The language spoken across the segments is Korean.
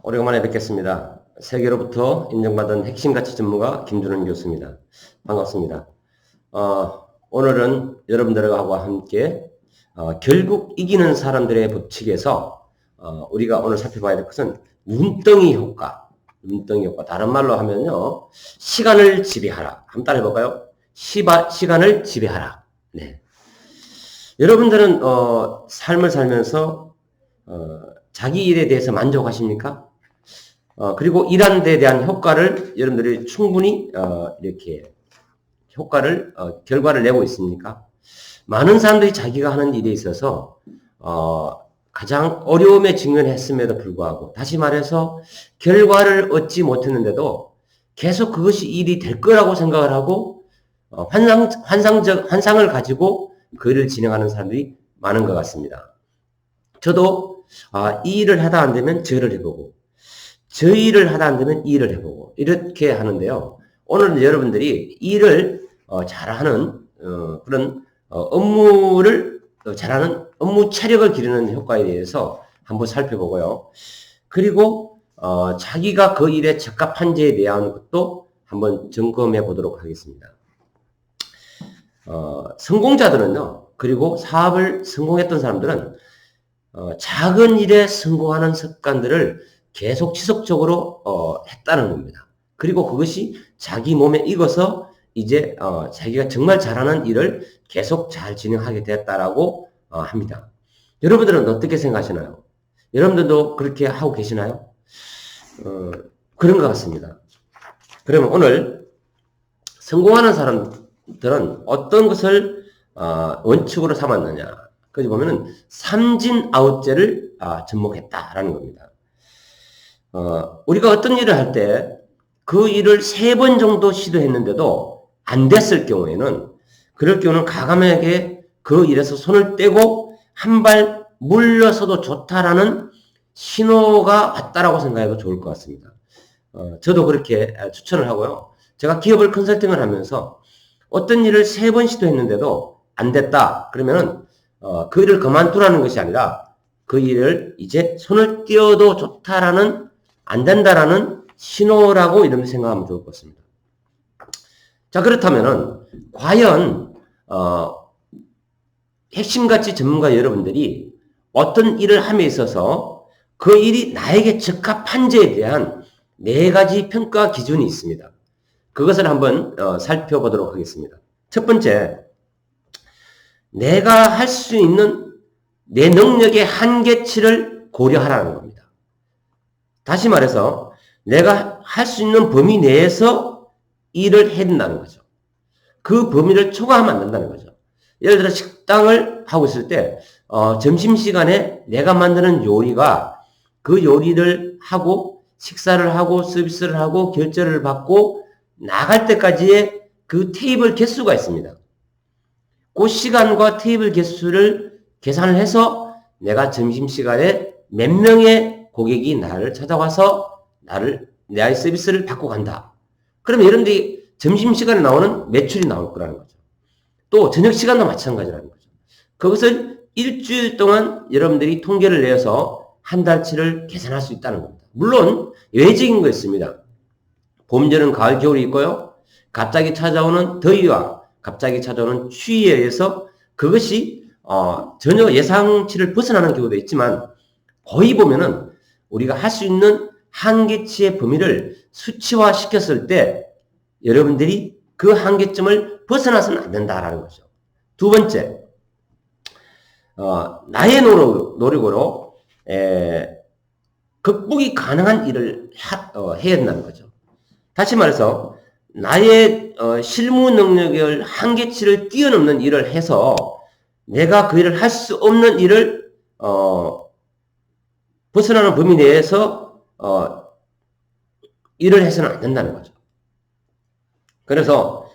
오래간만에 뵙겠습니다. 세계로부터 인정받은 핵심 가치 전문가 김준원 교수입니다. 반갑습니다. 오늘은 여러분들과 함께 결국 이기는 사람들의 법칙에서 우리가 오늘 살펴봐야 될 것은 눈덩이 효과. 눈덩이 효과. 다른 말로 하면요. 시간을 지배하라. 한번 따라 해볼까요? 시간을 지배하라. 네. 여러분들은 삶을 살면서 자기 일에 대해서 만족하십니까? 그리고 일하는 데 대한 효과를 여러분들이 충분히 이렇게 결과를 내고 있습니까? 많은 사람들이 자기가 하는 일에 있어서 가장 어려움에 직면했음에도 불구하고, 다시 말해서 결과를 얻지 못했는데도 계속 그것이 일이 될 거라고 생각을 하고 환상을 가지고 그 일을 진행하는 사람들이 많은 것 같습니다. 저도 이 일을 하다 안 되면 저 일을 해보고, 저 일을 하다 안 되면 이 일을 해보고, 이렇게 하는데요. 오늘은 여러분들이 일을 잘하는 그런 업무를 잘하는 업무 체력을 기르는 효과에 대해서 한번 살펴보고요. 그리고 자기가 그 일에 적합한지에 대한 것도 한번 점검해 보도록 하겠습니다. 성공자들은요, 그리고 사업을 성공했던 사람들은 작은 일에 성공하는 습관들을 계속 지속적으로 했다는 겁니다. 그리고 그것이 자기 몸에 익어서 이제 자기가 정말 잘하는 일을 계속 잘 진행하게 됐다라고 합니다. 여러분들은 어떻게 생각하시나요? 여러분들도 그렇게 하고 계시나요? 그런 것 같습니다. 그러면 오늘 성공하는 사람들은 어떤 것을 원칙으로 삼았느냐? 거기 보면은 삼진 아웃제를 접목했다라는 겁니다. 우리가 어떤 일을 할 때 그 일을 3번 정도 시도했는데도 안 됐을 경우에는, 그럴 경우는 과감하게 그 일에서 손을 떼고 한 발 물러서도 좋다라는 신호가 왔다라고 생각해도 좋을 것 같습니다. 저도 그렇게 추천을 하고요. 제가 기업을 컨설팅을 하면서 어떤 일을 3번 시도했는데도 안 됐다 그러면은 그 일을 그만두라는 것이 아니라 그 일을 이제 손을 떼어도 좋다라는, 안 된다라는 신호라고 이렇게 생각하면 좋을 것 같습니다. 자, 그렇다면은 과연 핵심가치 전문가 여러분들이 어떤 일을 함에 있어서 그 일이 나에게 적합한지에 대한 4가지 평가 기준이 있습니다. 그것을 한번 살펴보도록 하겠습니다. 첫 번째, 내가 할 수 있는 내 능력의 한계치를 고려하라는 겁니다. 다시 말해서 내가 할 수 있는 범위 내에서 일을 해야 된다는 거죠. 그 범위를 초과하면 안 된다는 거죠. 예를 들어 식당을 하고 있을 때 점심시간에 내가 만드는 요리가, 그 요리를 하고 식사를 하고 서비스를 하고 결제를 받고 나갈 때까지의 그 테이블 개수가 있습니다. 그 시간과 테이블 개수를 계산을 해서 내가 점심시간에 몇 명의 고객이 나를 찾아와서 나의 서비스를 받고 간다. 그러면 여러분들이 점심시간에 나오는 매출이 나올 거라는 거죠. 또 저녁시간도 마찬가지라는 거죠. 그것을 일주일 동안 여러분들이 통계를 내서 한 달치를 계산할 수 있다는 겁니다. 물론 예외적인 거 있습니다. 봄, 여름, 가을, 겨울이 있고요. 갑자기 찾아오는 더위와 갑자기 찾아오는 추위에 의해서 그것이 전혀 예상치를 벗어나는 경우도 있지만, 거의 보면은 우리가 할 수 있는 한계치의 범위를 수치화시켰을 때 여러분들이 그 한계점을 벗어나서는 안 된다라는 거죠. 두 번째, 나의 노력으로 극복이 가능한 일을 해야 된다는 거죠. 다시 말해서 나의 실무 능력을 한계치를 뛰어넘는 일을 해서 내가 그 일을 할 수 없는 일을 벗어나는 범위 내에서 일을 해서는 안 된다는 거죠. 그래서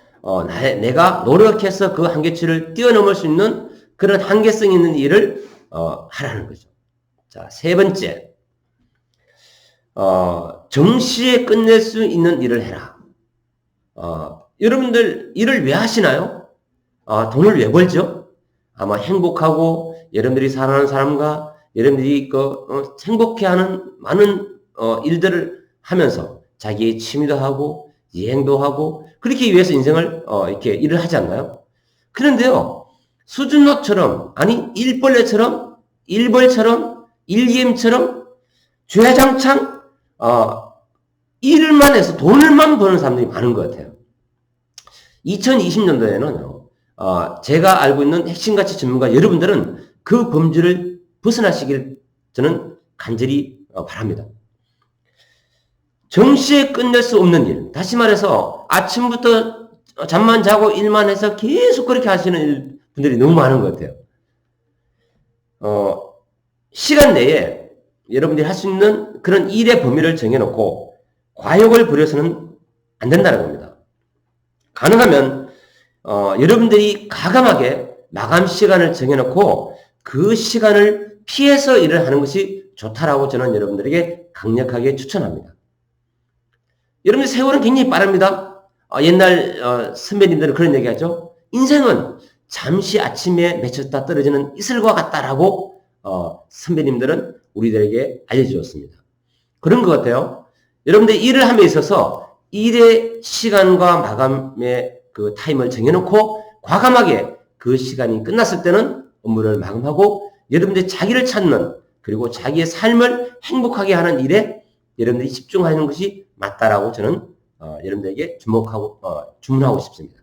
내가 노력해서 그 한계치를 뛰어넘을 수 있는 그런 한계성 있는 일을 하라는 거죠. 자, 세 번째, 정시에 끝낼 수 있는 일을 해라. 여러분들 일을 왜 하시나요? 돈을 왜 벌죠? 아마 행복하고 여러분들이 사랑하는 사람과 여러분들이 행복해하는 많은 일들을 하면서 자기의 취미도 하고 여행도 하고 그렇게 위해서 인생을 이렇게 일을 하지 않나요? 그런데요, 수준노처럼 아니 일벌레처럼 일벌처럼 일기엠처럼 주야장창 일만 해서 돈을만 버는 사람들이 많은 것 같아요. 2020년도에는 제가 알고 있는 핵심가치 전문가 여러분들은 그 범주를 벗어나시길 저는 간절히 바랍니다. 정시에 끝낼 수 없는 일, 다시 말해서 아침부터 잠만 자고 일만 해서 계속 그렇게 하시는 분들이 너무 많은 것 같아요. 시간 내에 여러분들이 할 수 있는 그런 일의 범위를 정해놓고 과욕을 부려서는 안 된다는 겁니다. 가능하면 여러분들이 과감하게 마감 시간을 정해놓고 그 시간을 피해서 일을 하는 것이 좋다라고 저는 여러분들에게 강력하게 추천합니다. 여러분들 세월은 굉장히 빠릅니다. 옛날 선배님들은 그런 얘기하죠. 인생은 잠시 아침에 맺혔다 떨어지는 이슬과 같다라고 선배님들은 우리들에게 알려주었습니다. 그런 것 같아요. 여러분들 일을 함에 있어서 일의 시간과 마감의 그 타임을 정해놓고 과감하게 그 시간이 끝났을 때는 업무를 마감하고 여러분들이 자기를 찾는 그리고 자기의 삶을 행복하게 하는 일에 여러분들이 집중하는 것이 맞다라고 저는 여러분들에게 주문하고 싶습니다.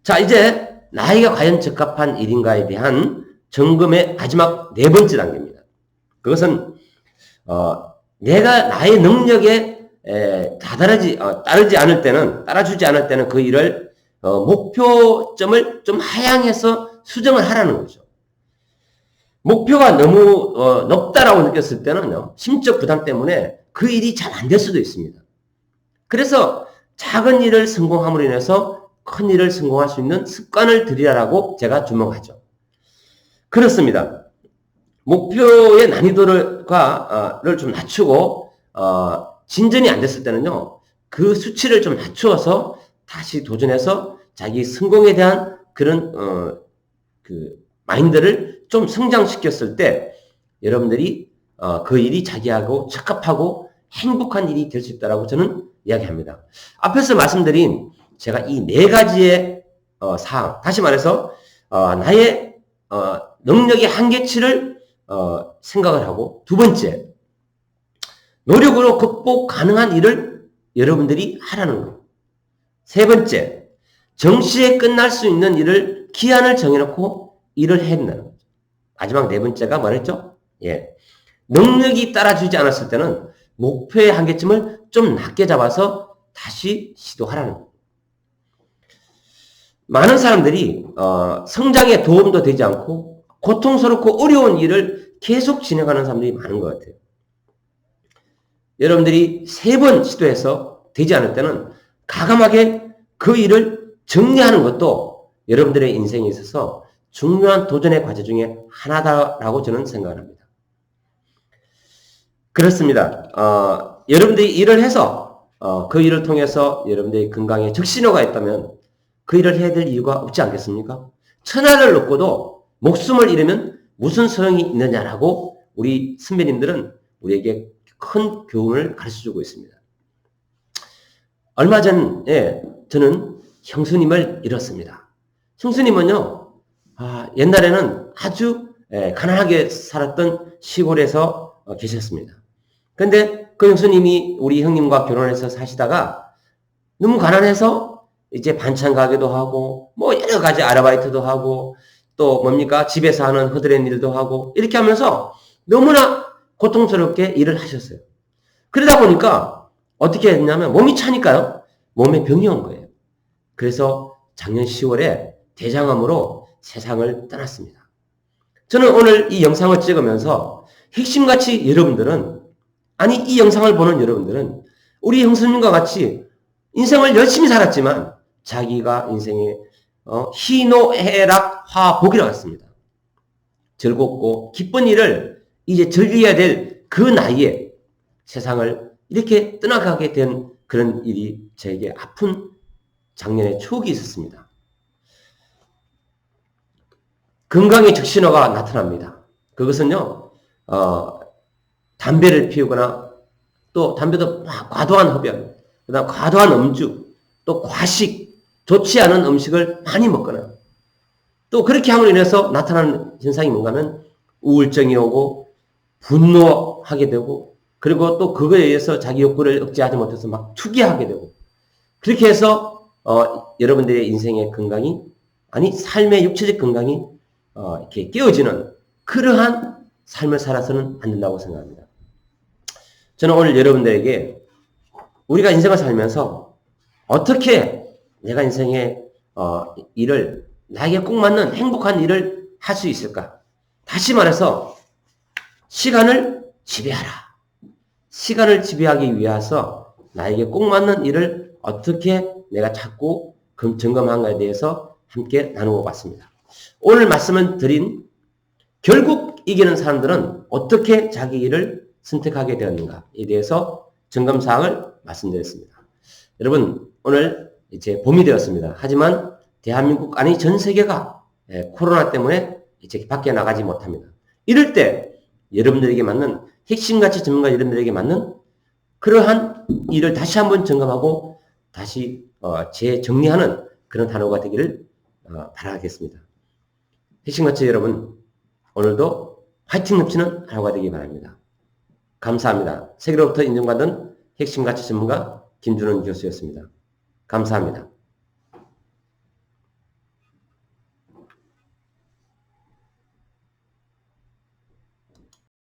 자, 이제 나에게 과연 적합한 일인가에 대한 점검의 마지막 네 번째 단계입니다. 그것은 내가 나의 능력에 따라주지 않을 때는 그 일을 목표점을 좀 하향해서 수정을 하라는 거죠. 목표가 너무 높다라고 느꼈을 때는요, 심적 부담 때문에 그 일이 잘 안 될 수도 있습니다. 그래서 작은 일을 성공함으로 인해서 큰 일을 성공할 수 있는 습관을 들이라라고 제가 주목하죠. 그렇습니다. 목표의 난이도를 좀 낮추고 진전이 안 됐을 때는요, 그 수치를 좀 낮추어서 다시 도전해서 자기 성공에 대한 그런 그 마인드를 좀 성장시켰을 때 여러분들이 그 일이 자기하고 적합하고 행복한 일이 될 수 있다라고 저는 이야기합니다. 앞에서 말씀드린 제가 이 네 가지의 사항, 다시 말해서 나의 능력의 한계치를 생각을 하고, 두 번째, 노력으로 극복 가능한 일을 여러분들이 하라는 것. 세 번째, 정시에 끝날 수 있는 일을 기한을 정해놓고 일을 해낸다는 거죠. 마지막 네 번째가 뭐랬죠? 능력이 따라주지 않았을 때는 목표의 한계점을 좀 낮게 잡아서 다시 시도하라는 거예요. 많은 사람들이 성장에 도움도 되지 않고 고통스럽고 어려운 일을 계속 진행하는 사람들이 많은 것 같아요. 여러분들이 3번 시도해서 되지 않을 때는 과감하게 그 일을 정리하는 것도 여러분들의 인생에 있어서 중요한 도전의 과제 중에 하나다라고 저는 생각합니다. 그렇습니다. 여러분들이 일을 해서 그 일을 통해서 여러분들의 건강에 적신호가 있다면 그 일을 해야 될 이유가 없지 않겠습니까? 천하를 놓고도 목숨을 잃으면 무슨 소용이 있느냐라고 우리 선배님들은 우리에게 큰 교훈을 가르쳐주고 있습니다. 얼마 전에 저는 형수님을 잃었습니다. 형수님은요, 옛날에는 아주 가난하게 살았던 시골에서 계셨습니다. 근데 그 형수님이 우리 형님과 결혼해서 사시다가 너무 가난해서 이제 반찬 가게도 하고 뭐 여러 가지 아르바이트도 하고 또 뭡니까 집에서 하는 허드렛 일도 하고 이렇게 하면서 너무나 고통스럽게 일을 하셨어요. 그러다 보니까 어떻게 했냐면 몸이 차니까요. 몸에 병이 온 거예요. 그래서 작년 10월에 대장암으로 세상을 떠났습니다. 저는 오늘 이 영상을 찍으면서 핵심같이 여러분들은, 아니 이 영상을 보는 여러분들은 우리 형수님과 같이 인생을 열심히 살았지만 자기가 인생의 희노애락 화복이라고 했습니다. 즐겁고 기쁜 일을 이제 즐겨야 될 그 나이에 세상을 이렇게 떠나가게 된 그런 일이 저에게 아픈 작년에 추억이 있었습니다. 건강의 적신호가 나타납니다. 그것은요, 담배를 피우거나 또 담배도 과도한 흡연, 그다음 과도한 음주, 또 과식, 좋지 않은 음식을 많이 먹거나 또 그렇게 함으로 인해서 나타나는 현상이 뭔가 하면 우울증이 오고 분노하게 되고 그리고 또 그거에 의해서 자기 욕구를 억제하지 못해서 막 투기하게 되고 그렇게 해서 여러분들의 인생의 건강이 아니 삶의 육체적 건강이 이렇게 깨어지는 그러한 삶을 살아서는 안 된다고 생각합니다. 저는 오늘 여러분들에게 우리가 인생을 살면서 어떻게 내가 인생의 일을 나에게 꼭 맞는 행복한 일을 할 수 있을까? 다시 말해서 시간을 지배하라. 시간을 지배하기 위해서 나에게 꼭 맞는 일을 어떻게 내가 찾고 점검한가에 대해서 함께 나누고 봤습니다. 오늘 말씀을 드린 결국 이기는 사람들은 어떻게 자기 일을 선택하게 되었는가에 대해서 점검사항을 말씀드렸습니다. 여러분 오늘 이제 봄이 되었습니다. 하지만 대한민국 아니 전 세계가 코로나 때문에 이제 밖에 나가지 못합니다. 이럴 때 여러분들에게 맞는 핵심가치 전문가 여러분들에게 맞는 그러한 일을 다시 한번 점검하고 다시 재정리하는 그런 단어가 되기를 바라겠습니다. 핵심가치 여러분 오늘도 화이팅 넘치는 하루가 되기 바랍니다. 감사합니다. 세계로부터 인정받은 핵심가치 전문가 김준원 교수였습니다. 감사합니다.